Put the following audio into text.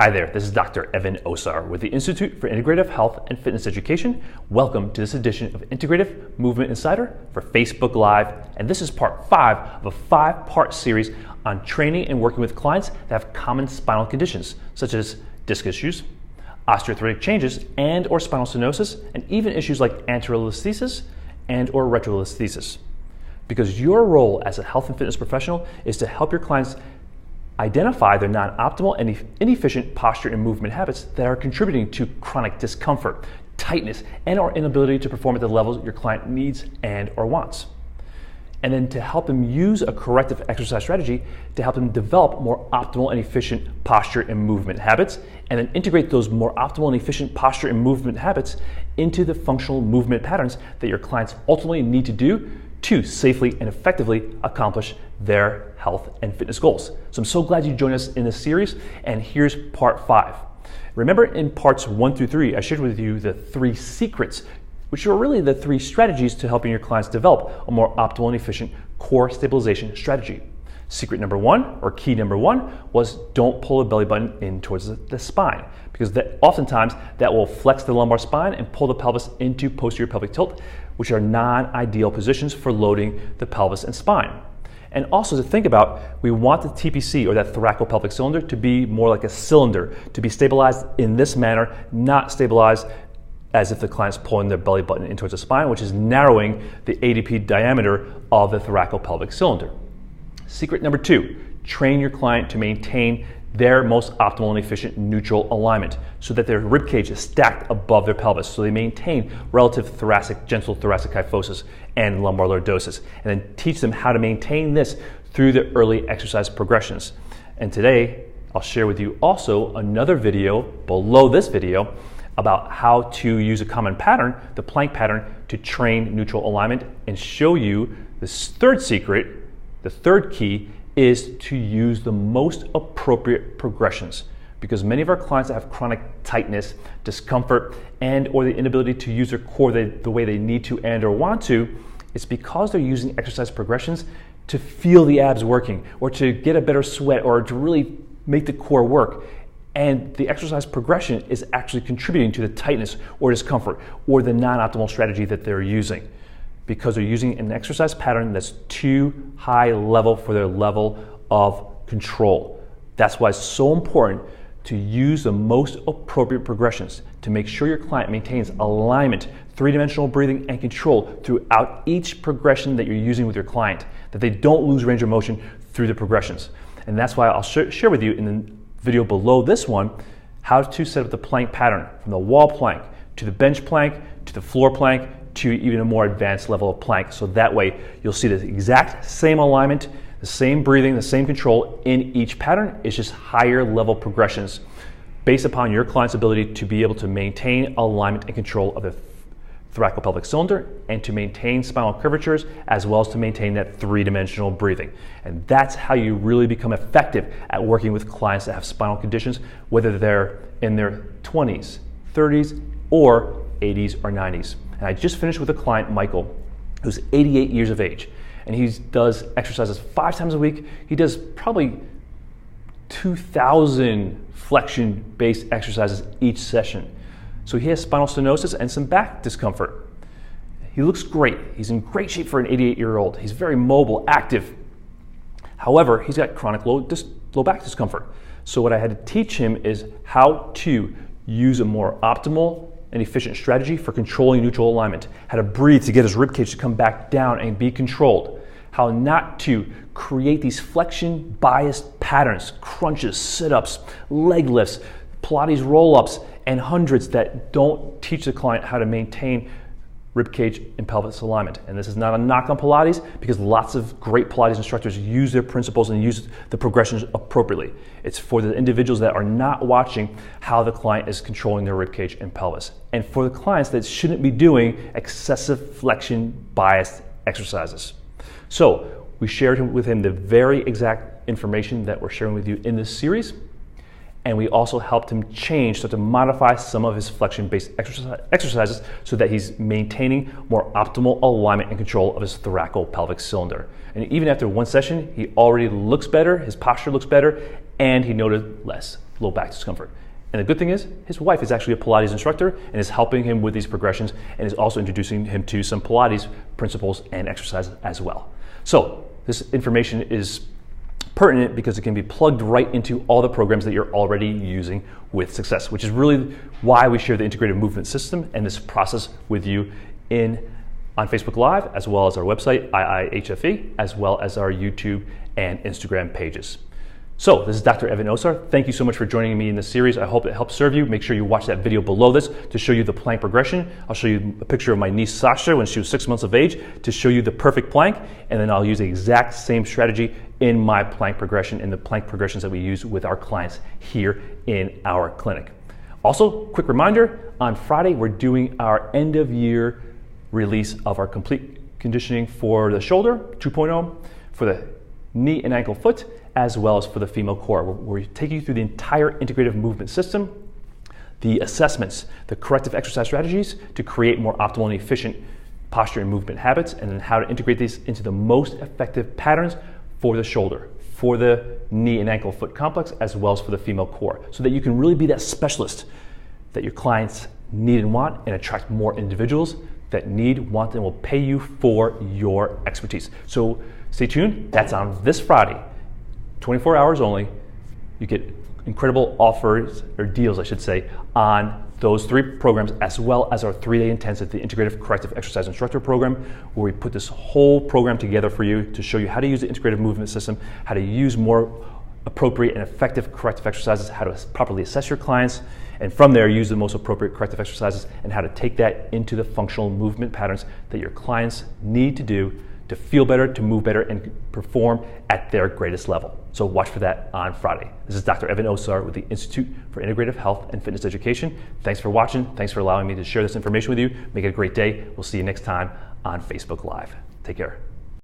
Hi there, this is Dr. Evan Osar with the Institute for Integrative Health and Fitness Education. Welcome to this edition of Integrative Movement Insider for Facebook Live, and this is part 5 of a 5-part series on training and working with clients that have common spinal conditions, such as disc issues, osteoarthritic changes and or spinal stenosis, and even issues like anterolisthesis and or retrolisthesis. Because your role as a health and fitness professional is to help your clients identify their non-optimal and inefficient posture and movement habits that are contributing to chronic discomfort, tightness, and or inability to perform at the levels your client needs and or wants. And then to help them use a corrective exercise strategy to help them develop more optimal and efficient posture and movement habits, and then integrate those more optimal and efficient posture and movement habits into the functional movement patterns that your clients ultimately need to do to safely and effectively accomplish their health and fitness goals. So I'm so glad you joined us in this series, and here's part 5. Remember in parts 1 through 3, I shared with you the 3 secrets, which are really the 3 strategies to helping your clients develop a more optimal and efficient core stabilization strategy. Secret number 1, or key number 1, was don't pull the belly button in towards the spine, because oftentimes that will flex the lumbar spine and pull the pelvis into posterior pelvic tilt, which are non-ideal positions for loading the pelvis and spine. And also to think about, we want the TPC, or that thoracopelvic cylinder, to be more like a cylinder, to be stabilized in this manner, not stabilized as if the client's pulling their belly button in towards the spine, which is narrowing the ADP diameter of the thoracopelvic cylinder. Secret number 2, train your client to maintain their most optimal and efficient neutral alignment so that their rib cage is stacked above their pelvis, so they maintain relative gentle thoracic kyphosis and lumbar lordosis, and then teach them how to maintain this through the early exercise progressions. And today I'll share with you also another video below this video about how to use a common pattern, the plank pattern, to train neutral alignment, and show you this 3rd secret. The 3rd key is to use the most appropriate progressions, because many of our clients that have chronic tightness, discomfort, and or the inability to use their core the way they need to and or want to, it's because they're using exercise progressions to feel the abs working, or to get a better sweat, or to really make the core work. And the exercise progression is actually contributing to the tightness or discomfort or the non-optimal strategy that they're using, because they're using an exercise pattern that's too high level for their level of control. That's why it's so important to use the most appropriate progressions to make sure your client maintains alignment, 3-dimensional breathing, and control throughout each progression that you're using with your client, that they don't lose range of motion through the progressions. And that's why I'll share with you in the video below this one how to set up the plank pattern, from the wall plank to the bench plank to the floor plank to even a more advanced level of plank. So that way you'll see the exact same alignment, the same breathing, the same control in each pattern. It's just higher level progressions based upon your client's ability to be able to maintain alignment and control of the thoracopelvic cylinder, and to maintain spinal curvatures, as well as to maintain that 3-dimensional breathing. And that's how you really become effective at working with clients that have spinal conditions, whether they're in their 20s, 30s, or 80s or 90s. And I just finished with a client, Michael, who's 88 years of age, and he does exercises 5 times a week. He does probably 2,000 flexion-based exercises each session. So he has spinal stenosis and some back discomfort. He looks great. He's in great shape for an 88-year-old. He's very mobile, active. However, he's got chronic low back discomfort. So what I had to teach him is how to use a more optimal and efficient strategy for controlling neutral alignment, how to breathe to get his ribcage to come back down and be controlled, how not to create these flexion biased patterns, crunches, sit-ups, leg lifts, Pilates roll-ups, and hundreds that don't teach the client how to maintain ribcage and pelvis alignment. And this is not a knock on Pilates, because lots of great Pilates instructors use their principles and use the progressions appropriately. It's for the individuals that are not watching how the client is controlling their ribcage and pelvis, and for the clients that shouldn't be doing excessive flexion biased exercises. So we shared with him the very exact information that we're sharing with you in this series. And we also helped him start to modify some of his flexion-based exercises so that he's maintaining more optimal alignment and control of his thoracopelvic cylinder. And even after 1 session, he already looks better, his posture looks better, and he noted less low back discomfort. And the good thing is, his wife is actually a Pilates instructor and is helping him with these progressions and is also introducing him to some Pilates principles and exercises as well. So this information is pertinent because it can be plugged right into all the programs that you're already using with success, which is really why we share the integrative movement system and this process with you on Facebook Live, as well as our website, IIHFE, as well as our YouTube and Instagram pages. So this is Dr. Evan Osar. Thank you so much for joining me in this series. I hope it helps serve you. Make sure you watch that video below this to show you the plank progression. I'll show you a picture of my niece Sasha when she was 6 months of age to show you the perfect plank, and then I'll use the exact same strategy in my plank progression and the plank progressions that we use with our clients here in our clinic. Also, quick reminder, on Friday we're doing our end of year release of our complete conditioning for the shoulder 2.0, for the knee and ankle foot, as well as for the female core. We're taking you through the entire integrative movement system, the assessments, the corrective exercise strategies to create more optimal and efficient posture and movement habits, and then how to integrate these into the most effective patterns for the shoulder, for the knee and ankle foot complex, as well as for the female core, so that you can really be that specialist that your clients need and want and attract more individuals that need, want, and will pay you for your expertise. So stay tuned. That's on this Friday, 24 hours only. You get incredible offers, or deals I should say, on those 3 programs, as well as our 3-day intensive, the Integrative Corrective Exercise Instructor Program, where we put this whole program together for you to show you how to use the integrative movement system, how to use more appropriate and effective corrective exercises, how to properly assess your clients, and from there use the most appropriate corrective exercises, and how to take that into the functional movement patterns that your clients need to do to feel better, to move better, and perform at their greatest level. So watch for that on Friday. This is Dr. Evan Osar with the Institute for Integrative Health and Fitness Education. Thanks for watching. Thanks for allowing me to share this information with you. Make it a great day. We'll see you next time on Facebook Live. Take care.